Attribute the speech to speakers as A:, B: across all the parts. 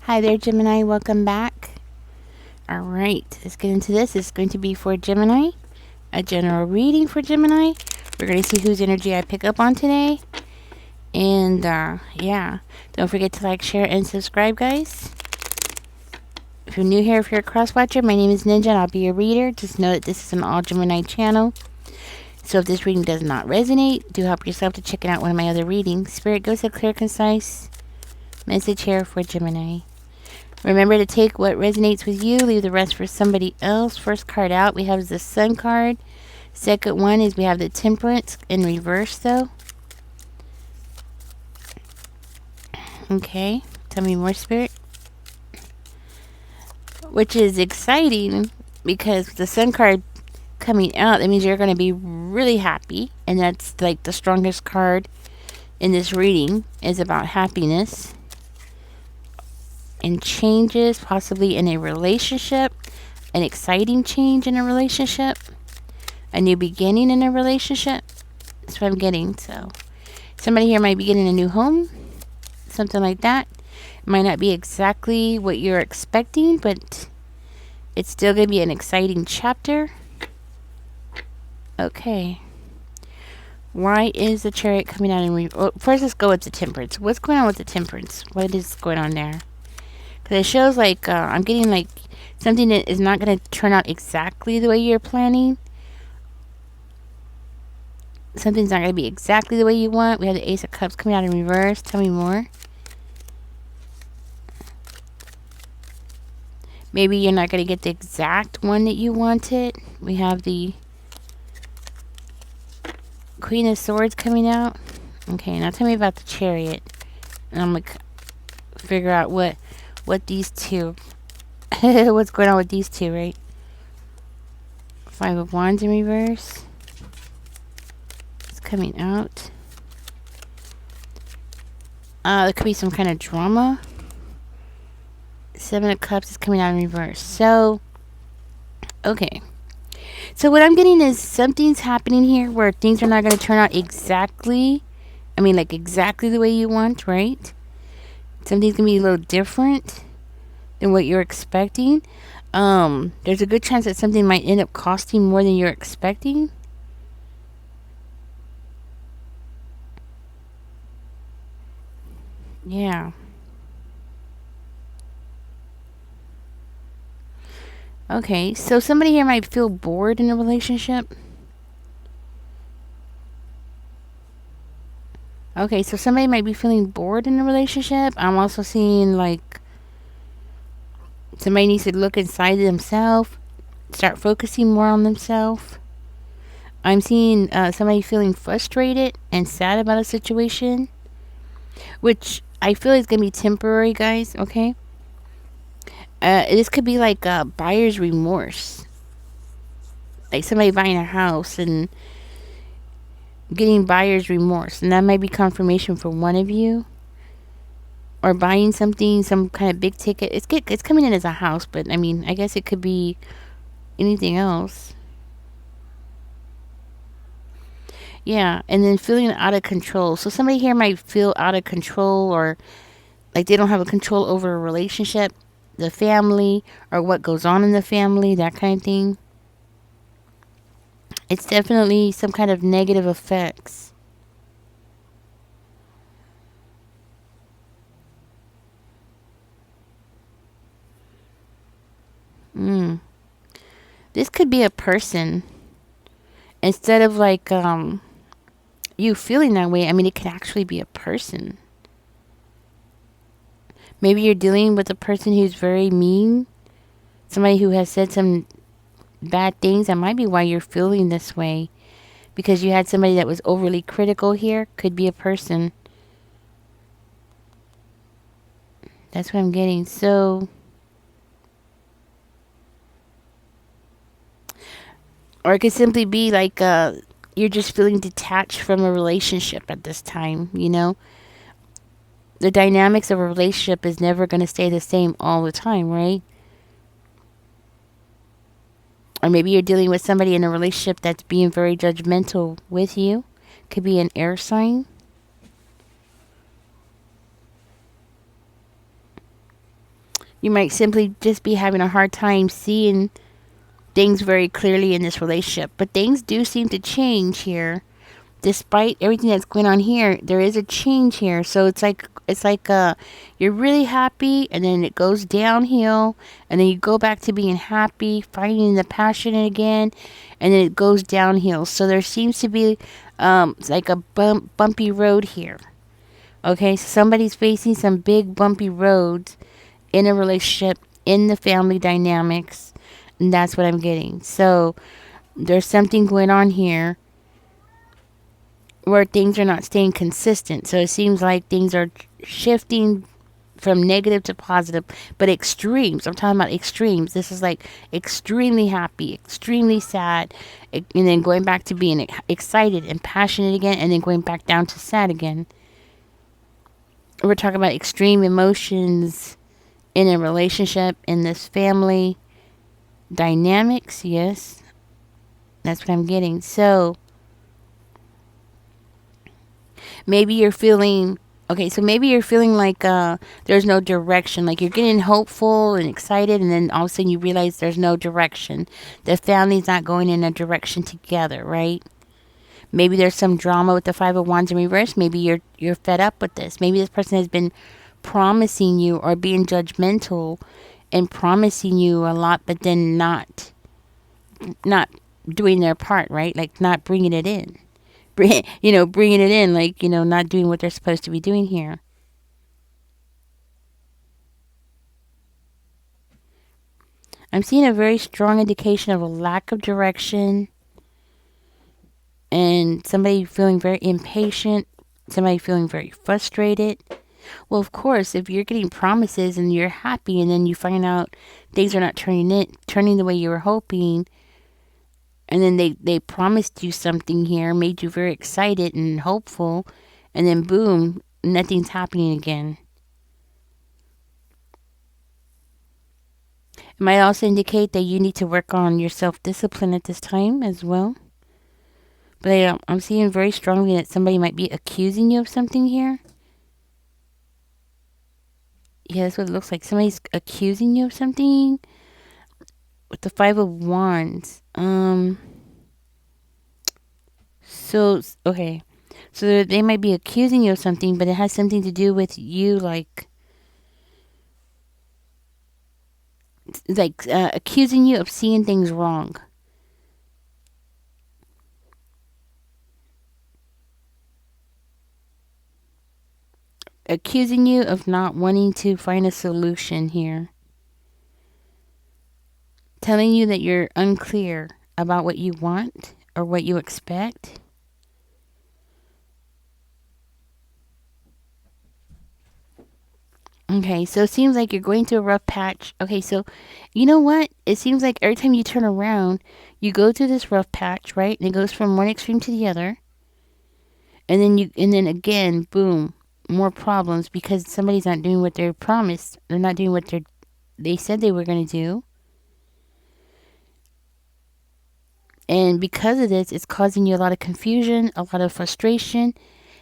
A: Hi there, Gemini. Welcome back. Alright, let's get into this. It's going to be for Gemini. A general reading for Gemini. We're going to see whose energy I pick up on today. And, yeah. Don't forget to like, share, and subscribe, guys. If you're new here, if you're a cross-watcher, my name is Ninja, and I'll be your reader. Just know that this is an all-Gemini channel. So if this reading does not resonate, do help yourself to check out one of my other readings. Spirit goes a clear, concise message here for Gemini. Remember to take what resonates with you, leave the rest for somebody else. First card out, we have the Sun card. Second one is we have the Temperance in reverse, though. Okay, tell me more, Spirit. Which is exciting because the Sun card coming out, that means you're going to be really happy. And that's like the strongest card in this reading is about happiness. And changes, possibly in a relationship, an exciting change in a relationship, a new beginning in a relationship. That's what I'm getting. So somebody here might be getting a new home, something like that. It might not be exactly what you're expecting, but it's still going to be an exciting chapter. Okay. Why is the Chariot coming out in reverse? Well, first, let's go with the Temperance. What's going on with the Temperance? What is going on there? Because it shows like I'm getting like something that is not going to turn out exactly the way you're planning. Something's not going to be exactly the way you want. We have the Ace of Cups coming out in reverse. Tell me more. Maybe you're not going to get the exact one that you wanted. We have the Queen of Swords coming out. Okay, now tell me about the Chariot. And I'm going to figure out what these two, what's going on with these two, right? Five of Wands in reverse. It's coming out. There could be some kind of drama. Seven of Cups is coming out in reverse. So, okay. So what I'm getting is something's happening here where things are not going to turn out exactly, like exactly the way you want, right? Something's going to be a little different than what you're expecting. There's a good chance that something might end up costing more than you're expecting. Yeah. Okay, so somebody here might feel bored in a relationship. Okay, so somebody might be feeling bored in a relationship. I'm also seeing like somebody needs to look inside themselves, start focusing more on themselves. I'm seeing somebody feeling frustrated and sad about a situation, which I feel is going to be temporary, guys, okay? This could be like buyer's remorse. Like somebody buying a house and getting buyer's remorse. And that might be confirmation for one of you. Or buying something, some kind of big ticket. It's coming in as a house, but I guess it could be anything else. Yeah, and then feeling out of control. So somebody here might feel out of control or like they don't have a control over a relationship, the family, or what goes on in the family, that kind of thing. It's definitely some kind of negative effects. This could be a person. Instead of like you feeling that way, it could actually be a person. Maybe you're dealing with a person who's very mean. Somebody who has said some bad things. That might be why you're feeling this way. Because you had somebody that was overly critical here. Could be a person. That's what I'm getting. So, or it could simply be like you're just feeling detached from a relationship at this time, The dynamics of a relationship is never going to stay the same all the time, right? Or maybe you're dealing with somebody in a relationship that's being very judgmental with you. Could be an air sign. You might simply just be having a hard time seeing things very clearly in this relationship. But things do seem to change here. Despite everything that's going on here, there is a change here. So it's like you're really happy, and then it goes downhill, and then you go back to being happy, finding the passion again, and then it goes downhill. So there seems to be like a bumpy road here. Okay, so somebody's facing some big bumpy roads in a relationship, in the family dynamics, and that's what I'm getting. So there's something going on here where things are not staying consistent. So it seems like things are shifting from negative to positive, but extremes. I'm talking about extremes. This is like extremely happy, extremely sad, and then going back to being excited and passionate again, and then going back down to sad again. We're talking about extreme emotions in a relationship, in this family dynamics. Yes, that's what I'm getting. So maybe you're feeling okay, so maybe you're feeling like there's no direction, like you're getting hopeful and excited, and then all of a sudden you realize there's no direction. The family's not going in a direction together, right? Maybe there's some drama with the Five of Wands in reverse. Maybe you're fed up with this. Maybe this person has been promising you or being judgmental and promising you a lot, but then not doing their part, right? Like not bringing it in. Bringing it in, like, not doing what they're supposed to be doing here. I'm seeing a very strong indication of a lack of direction and somebody feeling very impatient, somebody feeling very frustrated. Well, of course, if you're getting promises and you're happy and then you find out things are not turning the way you were hoping, and then they promised you something here, made you very excited and hopeful, and then boom, nothing's happening again. It might also indicate that you need to work on your self-discipline at this time as well. But I'm seeing very strongly that somebody might be accusing you of something here. Yeah, that's what it looks like. Somebody's accusing you of something with the Five of Wands. So, okay. So they might be accusing you of something, but it has something to do with you, like accusing you of seeing things wrong. Accusing you of not wanting to find a solution here. Telling you that you're unclear about what you want or what you expect. Okay, so it seems like you're going through a rough patch. Okay, so you know what? It seems like every time you turn around, you go through this rough patch, right? And it goes from one extreme to the other. And then again, boom, more problems because somebody's not doing what they're promised. They're not doing what they said they were going to do. And because of this, it's causing you a lot of confusion, a lot of frustration,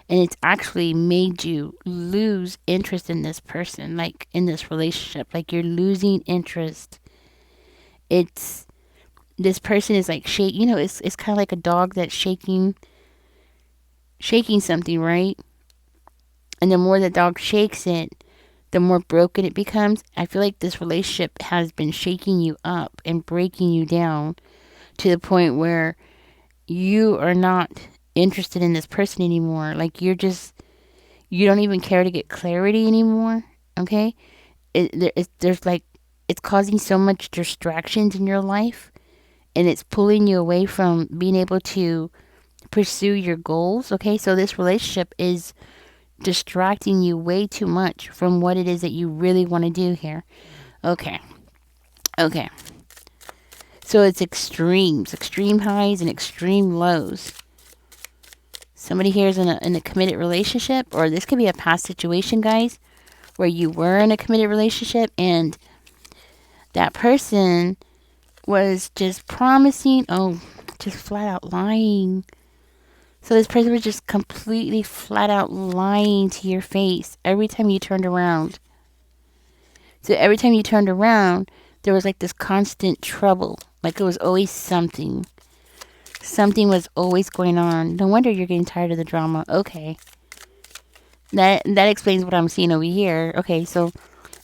A: and it's actually made you lose interest in this person, like in this relationship. Like you're losing interest. It's this person is like it's kind of like a dog that's shaking something, right? And the more the dog shakes it, the more broken it becomes. I feel like this relationship has been shaking you up and breaking you down to the point where you are not interested in this person anymore. Like you don't even care to get clarity anymore. Okay, there's like it's causing so much distractions in your life, and it's pulling you away from being able to pursue your goals. Okay, so this relationship is distracting you way too much from what it is that you really want to do here. Okay. So it's extremes, extreme highs and extreme lows. Somebody here is in a committed relationship, or this could be a past situation, guys, where you were in a committed relationship and that person was just promising, just flat out lying. So this person was just completely flat out lying to your face every time you turned around. So every time you turned around, there was like this constant trouble. Like it was always something. Something was always going on. No wonder you're getting tired of the drama. Okay. That explains what I'm seeing over here. Okay, so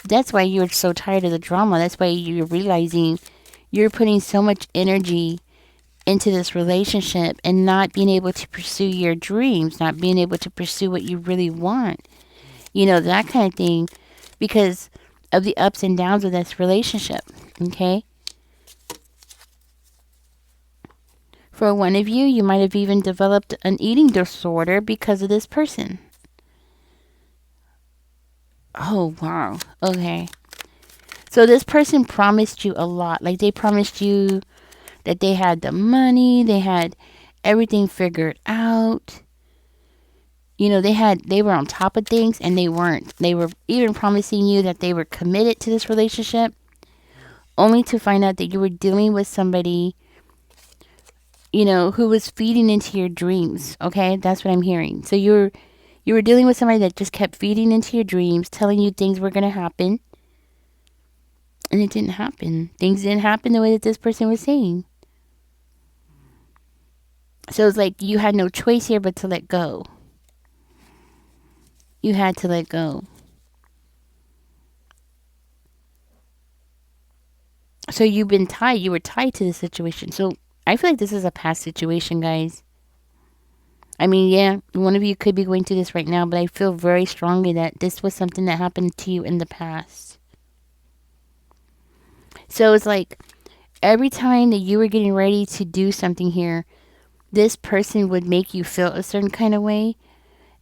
A: that's why you're so tired of the drama. That's why you're realizing you're putting so much energy into this relationship and not being able to pursue your dreams, not being able to pursue what you really want. You know, that kind of thing, because of the ups and downs of this relationship. Okay? For one of you, you might have even developed an eating disorder because of this person. Oh, wow. Okay. So this person promised you a lot. Like they promised you that they had the money, they had everything figured out. You know, they were on top of things and they weren't. They were even promising you that they were committed to this relationship, only to find out that you were dealing with somebody, you know, who was feeding into your dreams. Okay? That's what I'm hearing. So you were dealing with somebody that just kept feeding into your dreams, telling you things were going to happen. And it didn't happen. Things didn't happen the way that this person was saying. So it's like you had no choice here but to let go. You had to let go. So you've been tied. You were tied to the situation. So I feel like this is a past situation, guys. I mean, yeah, one of you could be going through this right now, but I feel very strongly that this was something that happened to you in the past. So it's like every time that you were getting ready to do something here, this person would make you feel a certain kind of way,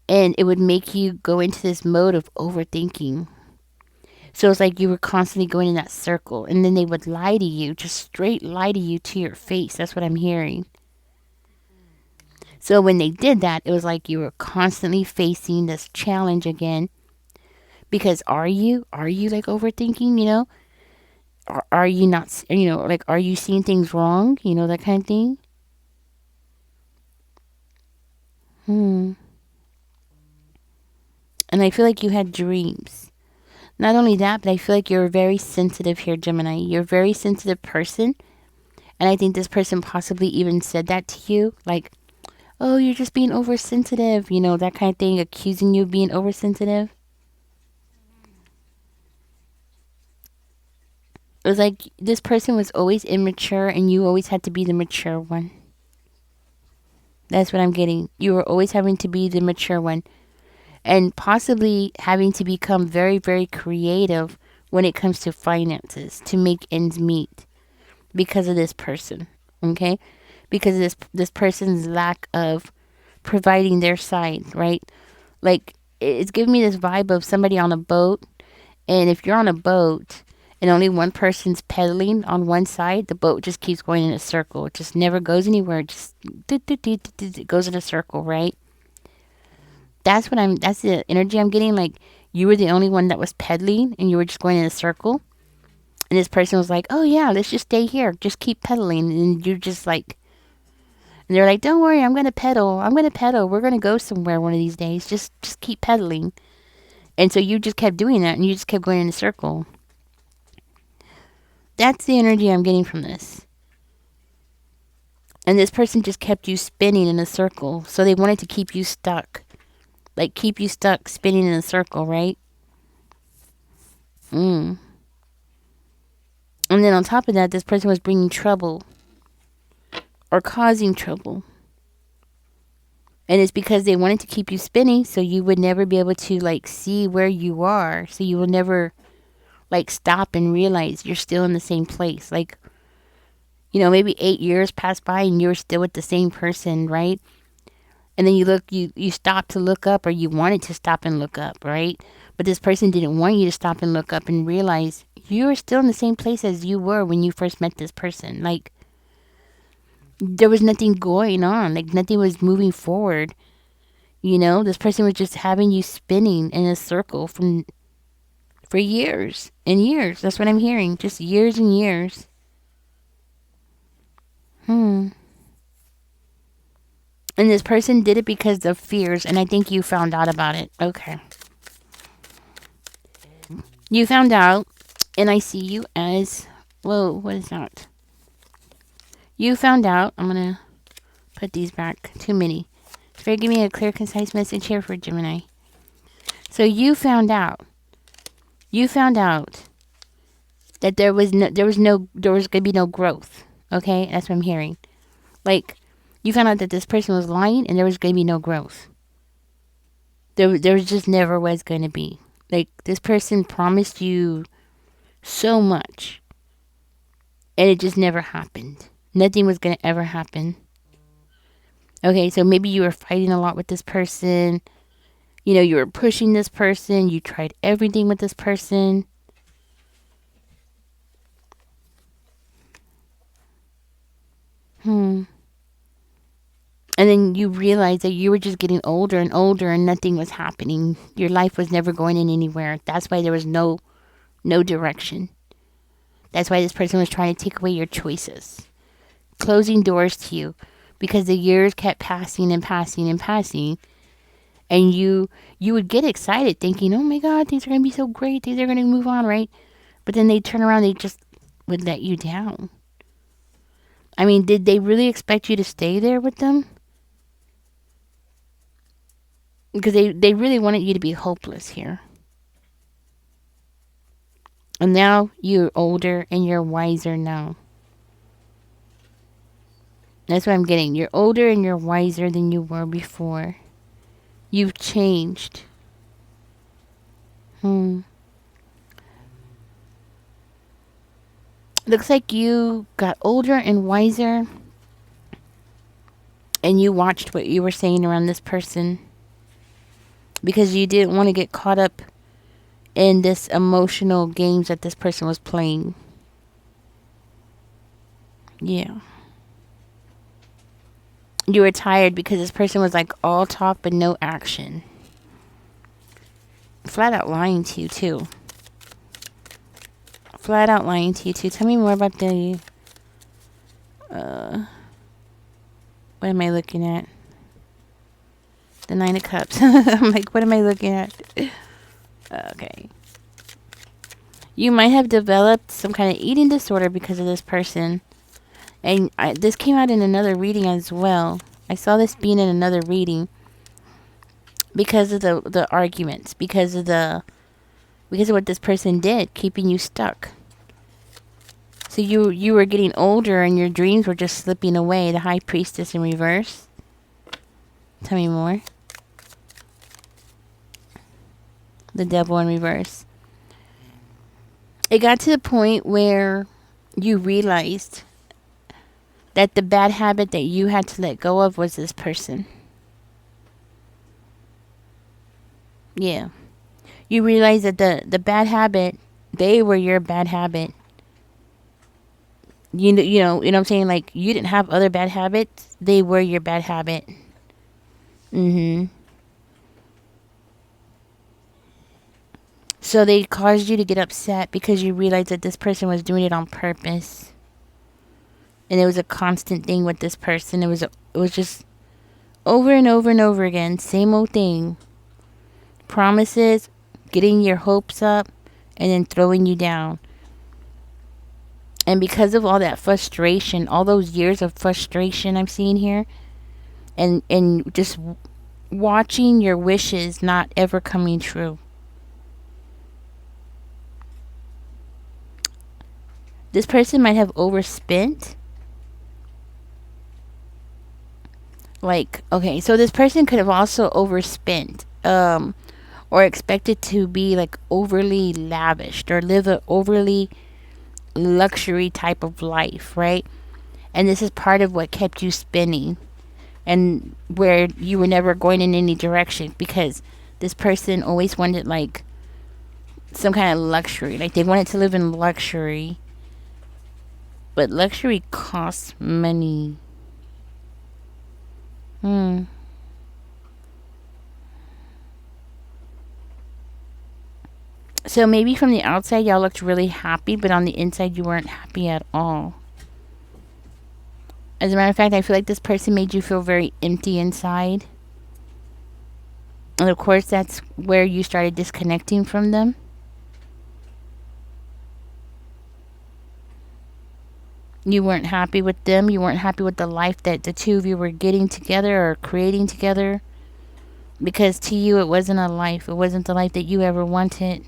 A: and it would make you go into this mode of overthinking. So it's like you were constantly going in that circle, and then they would lie to you, just straight lie to you to your face. That's what I'm hearing. So when they did that, it was like you were constantly facing this challenge again. Because are you like overthinking, you know? Are you not, you know, like, are you seeing things wrong? You know, that kind of thing? And I feel like you had dreams. Not only that, but I feel like you're very sensitive here, Gemini. You're a very sensitive person. And I think this person possibly even said that to you. Like, oh, you're just being oversensitive. You know, that kind of thing. Accusing you of being oversensitive. It was like this person was always immature and you always had to be the mature one. That's what I'm getting. You were always having to be the mature one. And possibly having to become very, very creative when it comes to finances to make ends meet because of this person. Okay? Because of this person's lack of providing their side, right? Like it's giving me this vibe of somebody on a boat, and if you're on a boat and only one person's pedaling on one side, the boat just keeps going in a circle. It just never goes anywhere. It just it goes in a circle, right? That's the energy I'm getting. Like you were the only one that was pedaling and you were just going in a circle. And this person was like, oh yeah, let's just stay here. Just keep pedaling. And you're just like, and they're like, don't worry, I'm going to pedal. I'm going to pedal. We're going to go somewhere one of these days. Just keep pedaling. And so you just kept doing that and you just kept going in a circle. That's the energy I'm getting from this. And this person just kept you spinning in a circle. So they wanted to keep you stuck. Like keep you stuck spinning in a circle, right? And then on top of that, this person was bringing trouble. Or causing trouble. And it's because they wanted to keep you spinning so you would never be able to like see where you are. So you will never like stop and realize you're still in the same place. Like, you know, maybe 8 years pass by and you're still with the same person, right? And then you stop to look up, or you wanted to stop and look up, right? But this person didn't want you to stop and look up and realize you were still in the same place as you were when you first met this person. Like, there was nothing going on. Like, nothing was moving forward. You know, this person was just having you spinning in a circle for years and years. That's what I'm hearing. Just years and years. And this person did it because of fears, and I think you found out about it. Okay. You found out And I see you as, whoa, what is that? You found out, I'm going to put these back, too many. Spirit, give me a clear, concise message here for Gemini. So you found out that there was going to be no growth. Okay? That's what I'm hearing. Like, you found out that this person was lying and there was going to be no growth. There just never was going to be. Like, this person promised you so much and it just never happened. Nothing was going to ever happen. Okay, so maybe you were fighting a lot with this person. You know, you were pushing this person. You tried everything with this person. And then you realized that you were just getting older and older and nothing was happening. Your life was never going in anywhere. That's why there was no direction. That's why this person was trying to take away your choices. Closing doors to you. Because the years kept passing and passing and passing. And you would get excited thinking, oh my God, things are going to be so great. Things are going to move on, right? But then they turn around, they just would let you down. I mean, did they really expect you to stay there with them? Because they really wanted you to be hopeless here. And now you're older and you're wiser now. That's what I'm getting. You're older and you're wiser than you were before. You've changed. Looks like you got older and wiser. And you watched what you were saying around this person. Because you didn't want to get caught up in this emotional games that this person was playing. Yeah. You were tired because this person was like all talk but no action. Flat out lying to you too. Flat out lying to you too. Tell me more about the... what am I looking at? The 9 of Cups. I'm like, what am I looking at? Okay. You might have developed some kind of eating disorder because of this person. And this came out in another reading as well. I saw this being in another reading. Because of the arguments. Because of what this person did. Keeping you stuck. So you were getting older and your dreams were just slipping away. The High Priestess in reverse. Tell me more. The Devil in reverse. It got to the point where you realized that the bad habit that you had to let go of was this person. Yeah. You realized that the bad habit, they were your bad habit. You know what I'm saying? Like, you didn't have other bad habits. They were your bad habit. So they caused you to get upset because you realized that this person was doing it on purpose. And it was a constant thing with this person. It was just over and over and over again. Same old thing. Promises, getting your hopes up, and then throwing you down. And because of all that frustration, all those years of frustration I'm seeing here, and just watching your wishes not ever coming true. This person might have overspent. Like, okay, so this person could have also overspent. Or expected to be like overly lavished or live an overly luxury type of life, right? And this is part of what kept you spinning and where you were never going in any direction, because this person always wanted like some kind of luxury. Like, they wanted to live in luxury, but luxury costs money. So maybe from the outside y'all looked really happy, but on the inside you weren't happy at all. As a matter of fact, I feel like this person made you feel very empty inside. And of course, that's where you started disconnecting from them. You weren't happy with them. You weren't happy with the life that the two of you were getting together or creating together. Because to you, it wasn't a life. It wasn't the life that you ever wanted.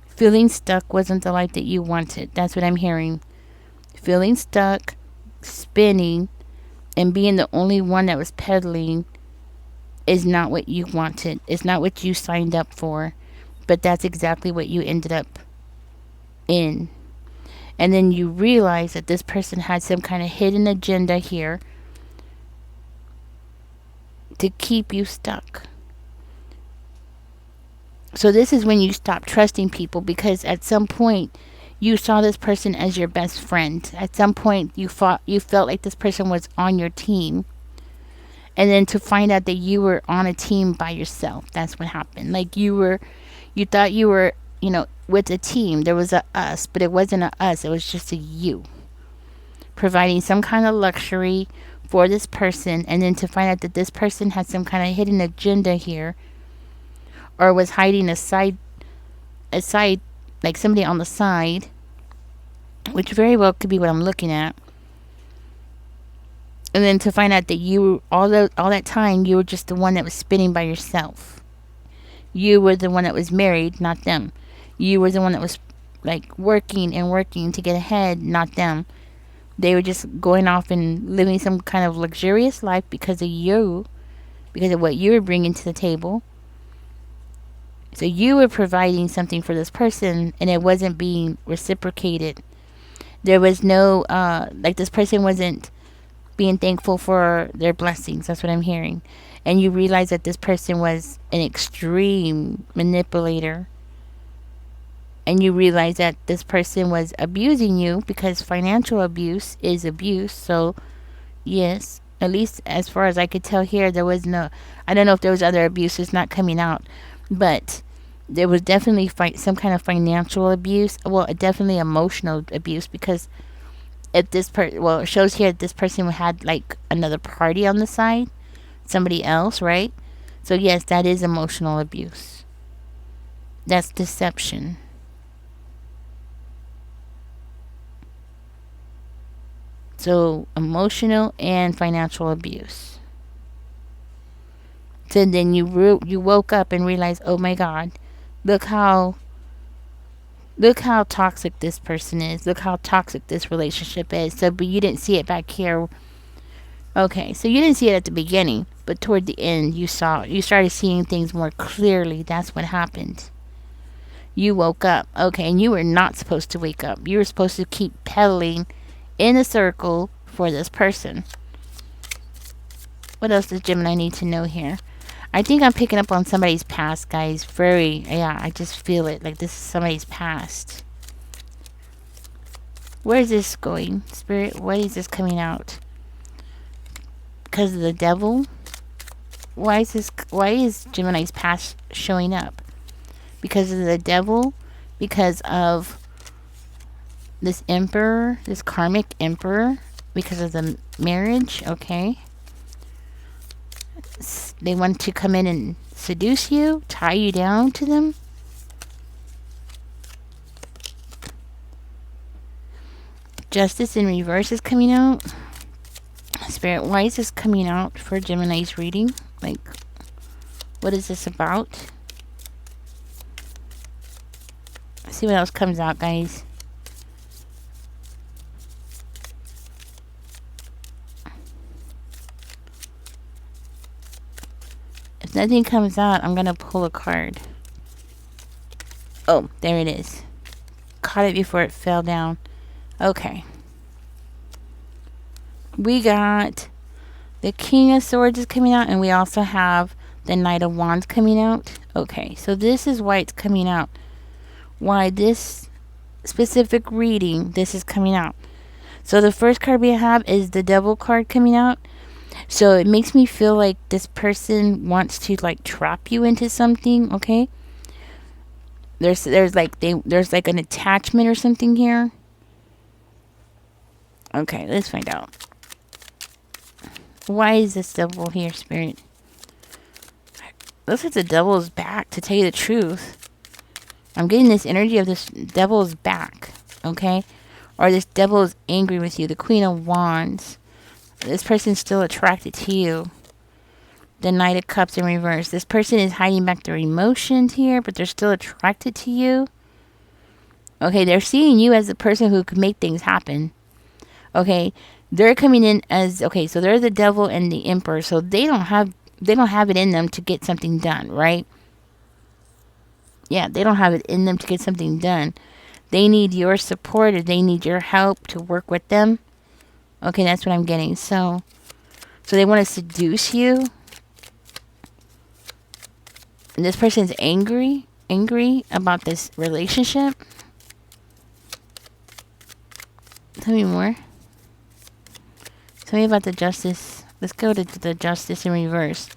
A: Feeling stuck wasn't the life that you wanted. That's what I'm hearing. Feeling stuck, spinning, and being the only one that was pedaling is not what you wanted. It's not what you signed up for. But that's exactly what you ended up in. And then you realize that this person had some kind of hidden agenda here to keep you stuck. So this is when you stop trusting people, because at some point you saw this person as your best friend. At some point you felt like this person was on your team. And then to find out that you were on a team by yourself. That's what happened. Like you thought you were, with a team. There was a us, but it wasn't a us. It was just a you. Providing some kind of luxury for this person, and then to find out that this person had some kind of hidden agenda here, or was hiding a side, like somebody on the side, which very well could be what I'm looking at. And then to find out that you, all that time, you were just the one that was spinning by yourself. You were the one that was married, not them. You were the one that was like working and working to get ahead, not them. They were just going off and living some kind of luxurious life because of you, because of what you were bringing to the table. So you were providing something for this person, and it wasn't being reciprocated. There was no, this person wasn't being thankful for their blessings. That's what I'm hearing. And you realize that this person was an extreme manipulator. And you realize that this person was abusing you, because financial abuse is abuse. So, yes, at least as far as I could tell here, there was no, I don't know if there was other abuses not coming out, but there was definitely some kind of financial abuse. Well, definitely emotional abuse, because if this it shows here that this person had like another party on the side, somebody else, right? So yes, that is emotional abuse. That's deception. So emotional and financial abuse. So then you woke up and realized, oh my God, look how toxic this person is. Look how toxic this relationship is. So, but you didn't see it back here. Okay, so you didn't see it at the beginning, but toward the end, you started seeing things more clearly. That's what happened. You woke up. Okay, and you were not supposed to wake up. You were supposed to keep pedaling in a circle for this person. What else does Gemini need to know here? I think I'm picking up on somebody's past, guys. I just feel it. Like this is somebody's past. Where is this going? Spirit, why is this coming out? Because of the devil? Why is Gemini's past showing up? Because of the devil? Because of this emperor, this karmic emperor? Because of the marriage? Okay. They want to come in and seduce you, tie you down to them. Justice in reverse is coming out. Spirit, why is this coming out for Gemini's reading? Like, what is this about? Let's see what else comes out, guys. If nothing comes out, I'm going to pull a card. Oh, there it is. Caught it before it fell down. Okay. We got the King of Swords is coming out, and we also have the Knight of Wands coming out. Okay, so this is why it's coming out. Why this specific reading, this is coming out. So the first card we have is the Devil card coming out. So it makes me feel like this person wants to like trap you into something, okay? There's like an attachment or something here. Okay, let's find out. Why is this devil here, Spirit? Looks like the devil is back, to tell you the truth. I'm getting this energy of this devil's back, okay? Or this devil is angry with you. The Queen of Wands. This person's still attracted to you. The Knight of Cups in reverse. This person is hiding back their emotions here, but they're still attracted to you. Okay, they're seeing you as the person who can make things happen. Okay, they're coming in as, okay, so they're the devil and the emperor, so they don't have it in them to get something done, right? Yeah, they don't have it in them to get something done. They need your support, or they need your help to work with them. Okay, that's what I'm getting. So they want to seduce you. And this person's angry about this relationship. Tell me more. Tell me about the Justice. Let's go to the Justice in reverse.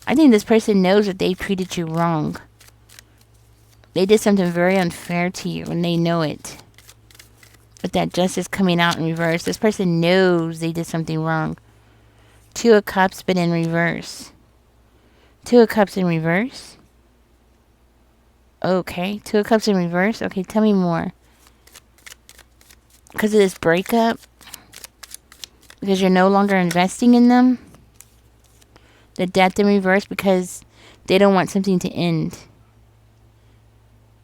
A: I think this person knows that they treated you wrong. They did something very unfair to you, and they know it. With that Justice coming out in reverse, this person knows they did something wrong. Two of Cups, but in reverse. Two of Cups in reverse. Okay, Two of Cups in reverse. Okay, tell me more. Because of this breakup? Because you're no longer investing in them? The Death in reverse, because they don't want something to end.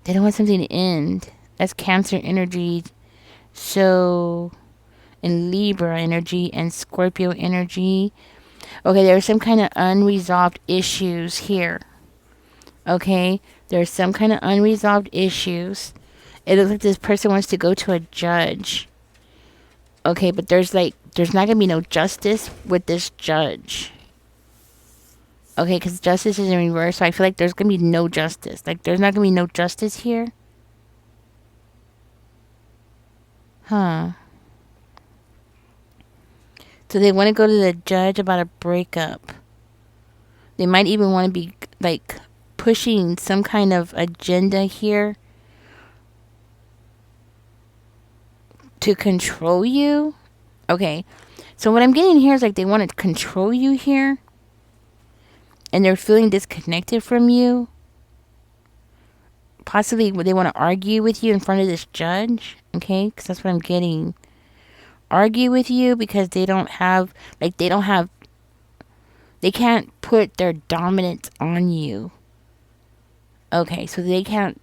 A: They don't want something to end. That's Cancer energy. So, in Libra energy and Scorpio energy. Okay, there's some kind of unresolved issues here. Okay, there's some kind of unresolved issues. It looks like this person wants to go to a judge. Okay, but there's not going to be no justice with this judge. Okay, because justice is in reverse, so I feel like there's going to be no justice. Like, there's not going to be no justice here. Huh. So they want to go to the judge about a breakup. They might even want to be, like, pushing some kind of agenda here to control you. Okay. So what I'm getting here is, like, they want to control you here. And they're feeling disconnected from you. Possibly they want to argue with you in front of this judge. Okay? Because that's what I'm getting. Argue with you because they can't put their dominance on you. Okay, so they can't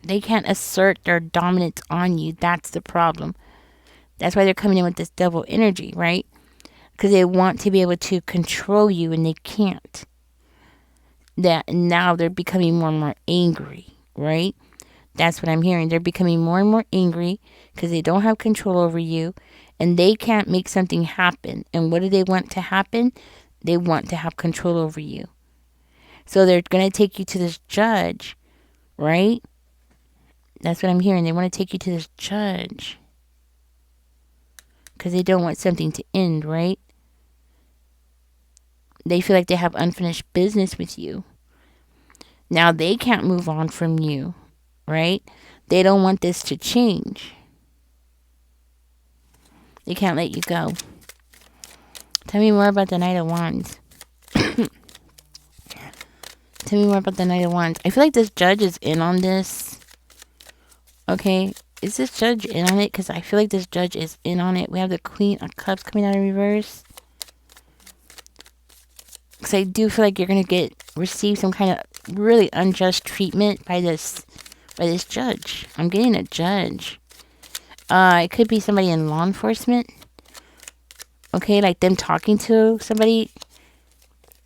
A: assert their dominance on you. That's the problem. That's why they're coming in with this devil energy, right? Because they want to be able to control you and they can't. That now they're becoming more and more angry, right? That's what I'm hearing. They're becoming more and more angry because they don't have control over you and they can't make something happen. And what do they want to happen? They want to have control over you. So they're going to take you to this judge, right? That's what I'm hearing. They want to take you to this judge because they don't want something to end, right? They feel like they have unfinished business with you. Now they can't move on from you, right? They don't want this to change. They can't let you go. Tell me more about the Knight of Wands. Tell me more about the Knight of Wands. I feel like this judge is in on this. Okay. Is this judge in on it? Because I feel like this judge is in on it. We have the Queen of Cups coming out in reverse. Because I do feel like you're going to receive some kind of really unjust treatment by this judge. I'm getting a judge. It could be somebody in law enforcement. Okay, like them talking to somebody.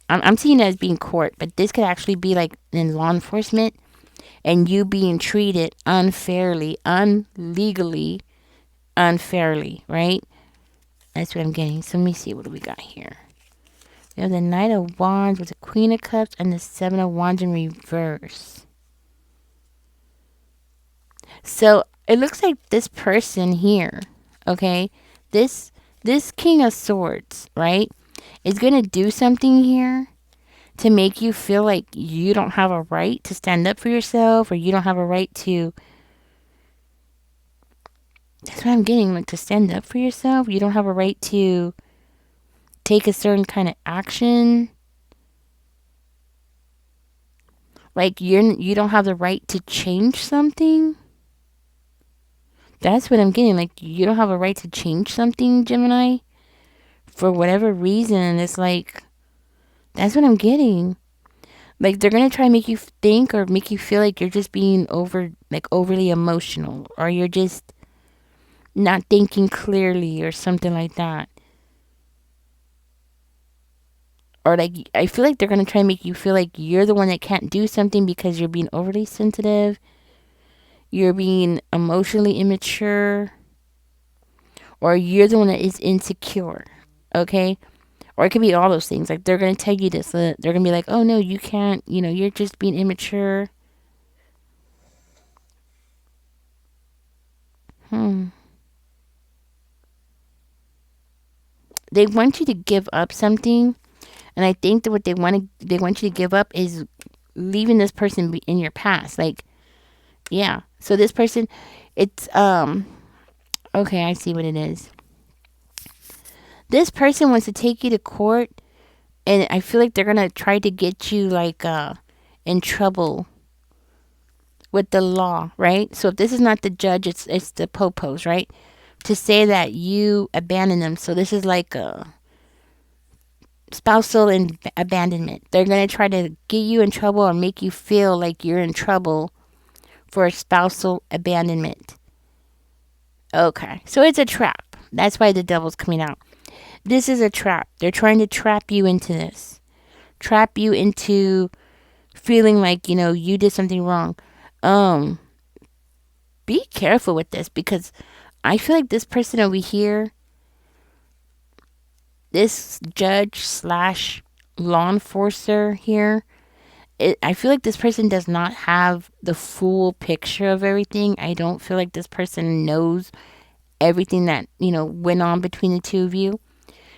A: I'm seeing it as being court, but this could actually be like in law enforcement and you being treated unfairly, unlegally, unfairly, right? That's what I'm getting. So let me see, what do we got here? We have the Knight of Wands with the Queen of Cups and the Seven of Wands in reverse. So it looks like this person here, okay, this King of Swords, right, is going to do something here to make you feel like you don't have a right to stand up for yourself, or you don't have a right to, that's what I'm getting, like to stand up for yourself. You don't have a right to take a certain kind of action. Like you don't have the right to change something. That's what I'm getting. Like, you don't have a right to change something, Gemini, for whatever reason. It's like, that's what I'm getting. Like, they're gonna try to make you think or make you feel like you're just being overly emotional, or you're just not thinking clearly, or something like that. Or like, I feel like they're gonna try to make you feel like you're the one that can't do something because you're being overly sensitive, you're being emotionally immature, or you're the one that is insecure. Okay? Or it could be all those things. Like, they're gonna tell you this. They're gonna be like, "Oh no, you can't. You're just being immature." Hmm. They want you to give up something, and I think that what they want you to give up is leaving this person in your past. Like, yeah. So this person, it's okay. I see what it is. This person wants to take you to court, and I feel like they're gonna try to get you like in trouble with the law, right? So if this is not the judge, it's the popos, right? To say that you abandon them. So this is like a spousal abandonment. They're gonna try to get you in trouble or make you feel like you're in trouble for a spousal abandonment. Okay, so it's a trap. That's why the devil's coming out. This is a trap. They're trying to trap you into this. Trap you into feeling like, you did something wrong. Um, be careful with this, because I feel like this person over here, this judge slash law enforcer here, I feel like this person does not have the full picture of everything. I don't feel like this person knows everything that, went on between the two of you.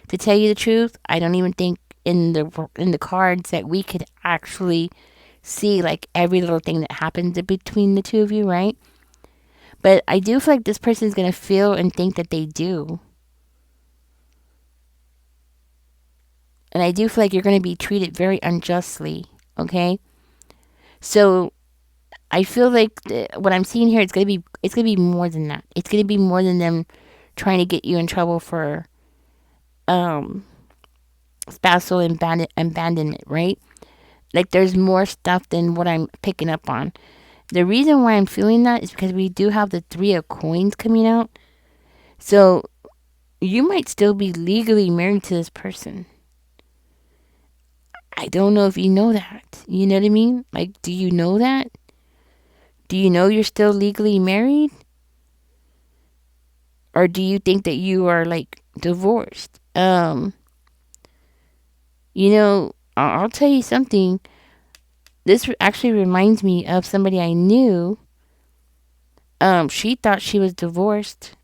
A: To tell you the truth, I don't even think in the cards that we could actually see like every little thing that happened between the two of you, right? But I do feel like this person is going to feel and think that they do. And I do feel like you're going to be treated very unjustly, okay? So I feel like what I'm seeing here, it's gonna be more than that. It's gonna be more than them trying to get you in trouble for um spousal abandonment, right? Like, there's more stuff than what I'm picking up on. The reason why I'm feeling that is because we do have the Three of Coins coming out. So you might still be legally married to this person. I don't know if you know that. You know what I mean? Like, do you know that? Do you know you're still legally married? Or do you think that you are like divorced? I'll tell you something. This actually reminds me of somebody I knew. She thought she was divorced.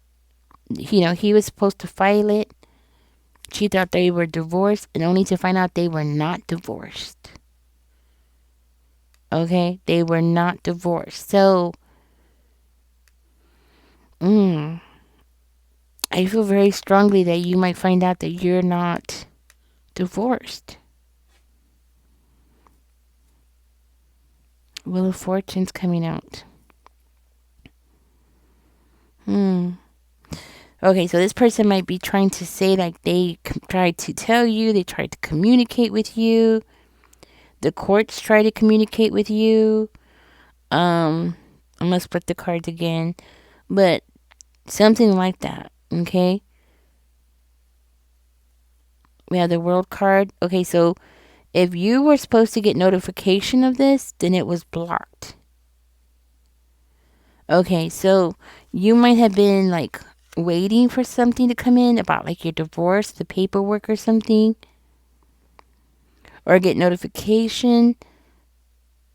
A: He was supposed to file it. She thought they were divorced, and only to find out they were not divorced. Okay? They were not divorced. So, I feel very strongly that you might find out that you're not divorced. Wheel of Fortune's coming out. Okay, so this person might be trying to say like they tried to tell you, they tried to communicate with you. The courts try to communicate with you. I'm gonna split the cards again, but something like that. Okay. We have the World card. Okay, so if you were supposed to get notification of this, then it was blocked. Okay, so you might have been like waiting for something to come in about like your divorce, the paperwork or something, or get notification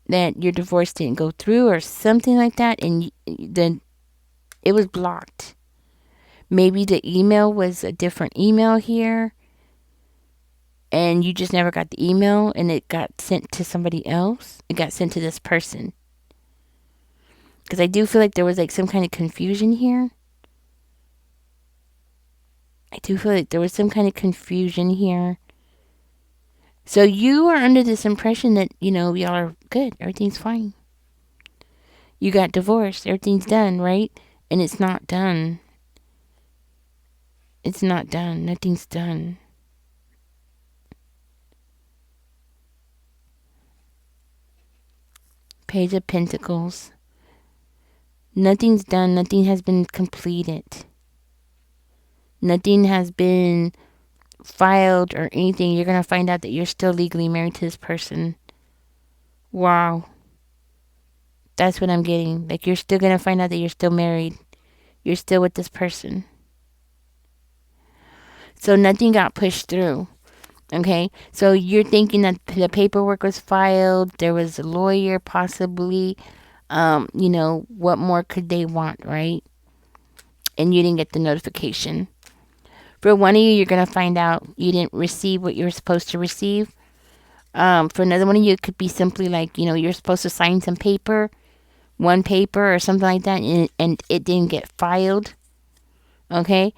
A: that your divorce didn't go through or something like that, and then it was blocked. Maybe the email was a different email here, and you just never got the email, and it got sent to somebody else. It got sent to this person. Because I do feel like there was like some kind of confusion here. I do feel like there was some kind of confusion here. So you are under this impression that, y'all are good. Everything's fine. You got divorced. Everything's done, right? And it's not done. It's not done. Nothing's done. Page of Pentacles. Nothing's done. Nothing has been completed. Nothing has been filed or anything. You're going to find out that you're still legally married to this person. Wow. That's what I'm getting. Like, you're still going to find out that you're still married. You're still with this person. So nothing got pushed through. Okay? So you're thinking that the paperwork was filed. There was a lawyer possibly. What more could they want, right? And you didn't get the notification. For one of you, you're going to find out you didn't receive what you were supposed to receive. For another one of you, it could be simply like, you're supposed to sign some paper, one paper or something like that, and it didn't get filed. Okay?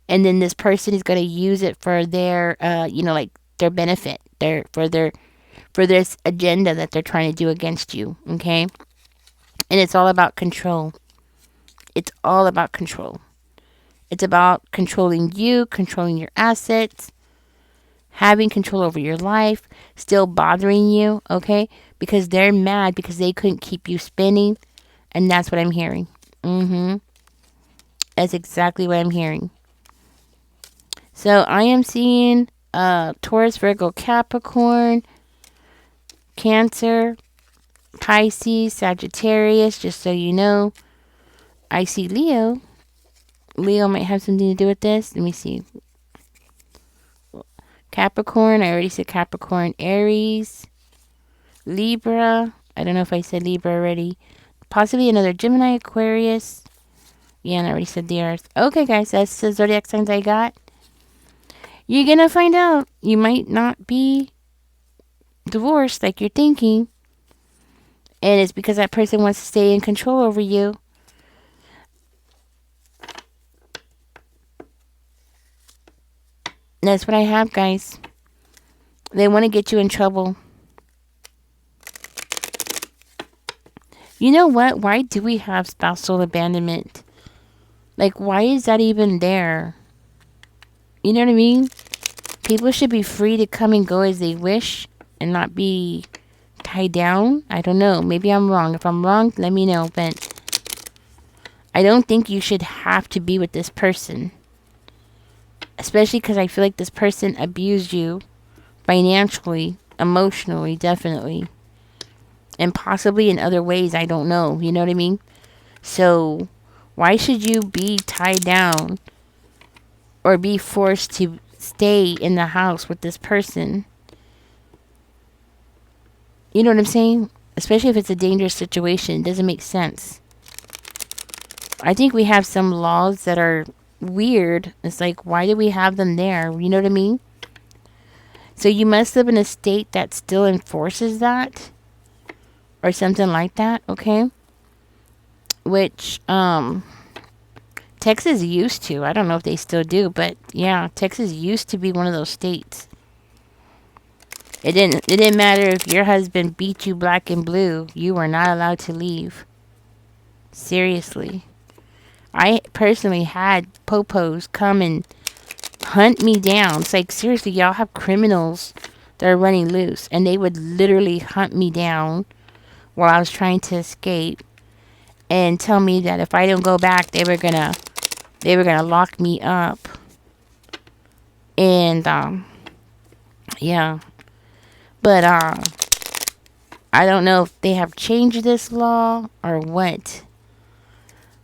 A: And then this person is going to use it for their, their benefit, for this agenda that they're trying to do against you. Okay? And it's all about control. It's all about control. It's about controlling you, controlling your assets, having control over your life, still bothering you, okay? Because they're mad because they couldn't keep you spinning. And that's what I'm hearing. That's exactly what I'm hearing. So I am seeing Taurus, Virgo, Capricorn, Cancer, Pisces, Sagittarius, just so you know. I see Leo. Leo might have something to do with this. Let me see. Capricorn. I already said Capricorn. Aries. Libra. I don't know if I said Libra already. Possibly another Gemini, Aquarius. Yeah, and I already said the Earth. Okay, guys. That's the zodiac signs I got. You're going to find out you might not be divorced like you're thinking. And it's because that person wants to stay in control over you. That's what I have, guys. They want to get you in trouble. You know what? Why do we have spousal abandonment? Like, why is that even there? You know what I mean? People should be free to come and go as they wish and not be tied down. I don't know. Maybe I'm wrong. If I'm wrong, let me know. But I don't think you should have to be with this person. Especially because I feel like this person abused you financially, emotionally, definitely. And possibly in other ways, I don't know. You know what I mean? So, why should you be tied down or be forced to stay in the house with this person? You know what I'm saying? Especially if it's a dangerous situation. It doesn't make sense. I think we have some laws that are weird. It's like, why do we have them there? You know what I mean? So you must live in a state that still enforces that. Or something like that, okay? Which, Texas used to. I don't know if they still do, but yeah, Texas used to be one of those states. It didn't matter if your husband beat you black and blue. You were not allowed to leave. Seriously. I personally had popos come and hunt me down. It's like, seriously, y'all have criminals that are running loose. And they would literally hunt me down while I was trying to escape. And tell me that if I don't go back, they were gonna lock me up. And, yeah. But, I don't know if they have changed this law or what.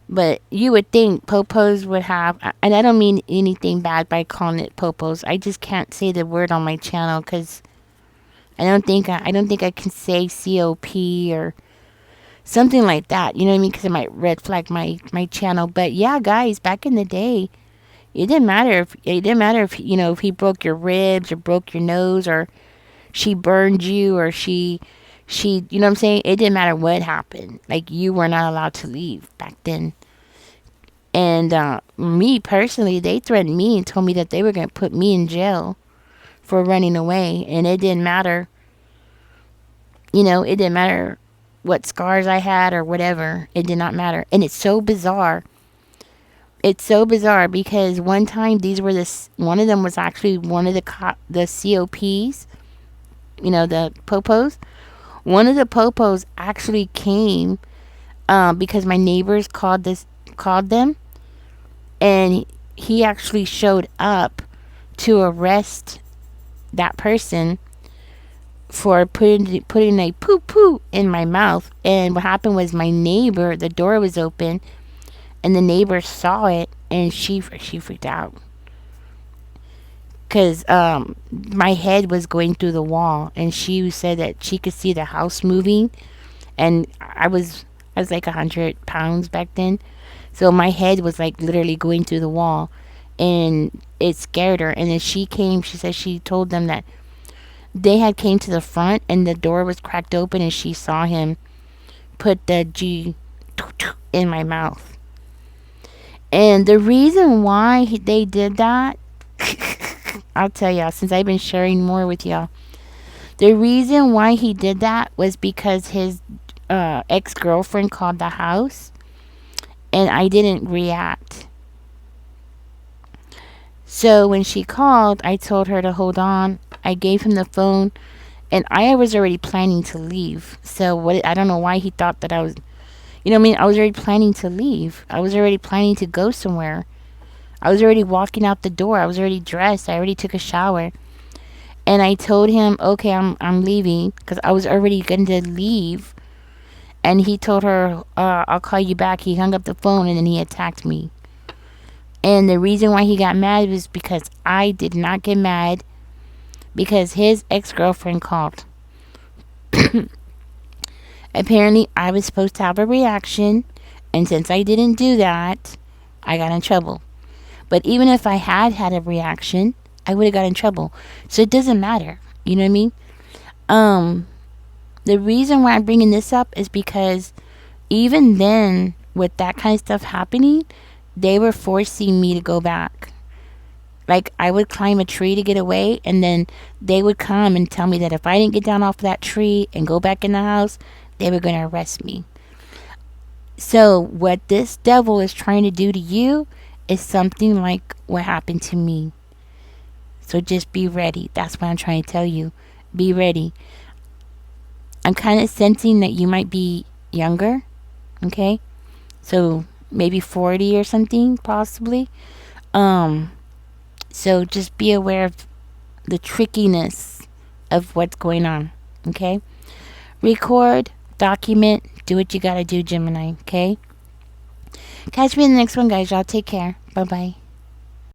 A: But you would think popos would have, and I don't mean anything bad by calling it popos. I just can't say the word on my channel because I don't think I can say COP or something like that. You know what I mean? Because it might red flag my channel. But yeah, guys, back in the day, it didn't matter if if he broke your ribs or broke your nose or she burned you or she you know what I'm saying? It didn't matter what happened. Like, you were not allowed to leave back then. And me personally, they threatened me and told me that they were going to put me in jail for running away. And it didn't matter. It didn't matter what scars I had or whatever. It did not matter. And it's so bizarre It's so bizarre because one time one of them was actually one of the the COPs, the popos. One of the popos actually came because my neighbors called them, and he actually showed up to arrest that person for putting a poo poo in my mouth. And what happened was my neighbor, the door was open, and the neighbor saw it, and she freaked out because my head was going through the wall, and she said that she could see the house moving, and I was like 100 pounds back then, so my head was like literally going through the wall, and it scared her. And then she said she told them that they had came to the front and the door was cracked open, and she saw him put the G in my mouth. And the reason why they did that, I'll tell y'all, since I've been sharing more with y'all. The reason why he did that was because his ex-girlfriend called the house, and I didn't react. So when she called, I told her to hold on. I gave him the phone, and I was already planning to leave. So I don't know why he thought that I was, I was already planning to leave. I was already planning to go somewhere. I was already walking out the door. I was already dressed. I already took a shower. And I told him, okay, I'm leaving, because I was already going to leave. And he told her, I'll call you back. He hung up the phone, and then he attacked me. And the reason why he got mad was because I did not get mad, because his ex-girlfriend called. Apparently, I was supposed to have a reaction, and since I didn't do that, I got in trouble. But even if I had had a reaction, I would have got in trouble. So it doesn't matter. You know what I mean? The reason why I'm bringing this up is because even then, with that kind of stuff happening, they were forcing me to go back. Like, I would climb a tree to get away, and then they would come and tell me that if I didn't get down off that tree and go back in the house, they were going to arrest me. So what this devil is trying to do to you is something like what happened to me. So just be ready. That's what I'm trying to tell you. Be ready. I'm kind of sensing that you might be younger. Okay? So maybe 40 or something, possibly. So just be aware of the trickiness of what's going on. Okay? Record, document, do what you gotta do, Gemini. Okay? Catch me in the next one, guys. Y'all take care. Bye-bye.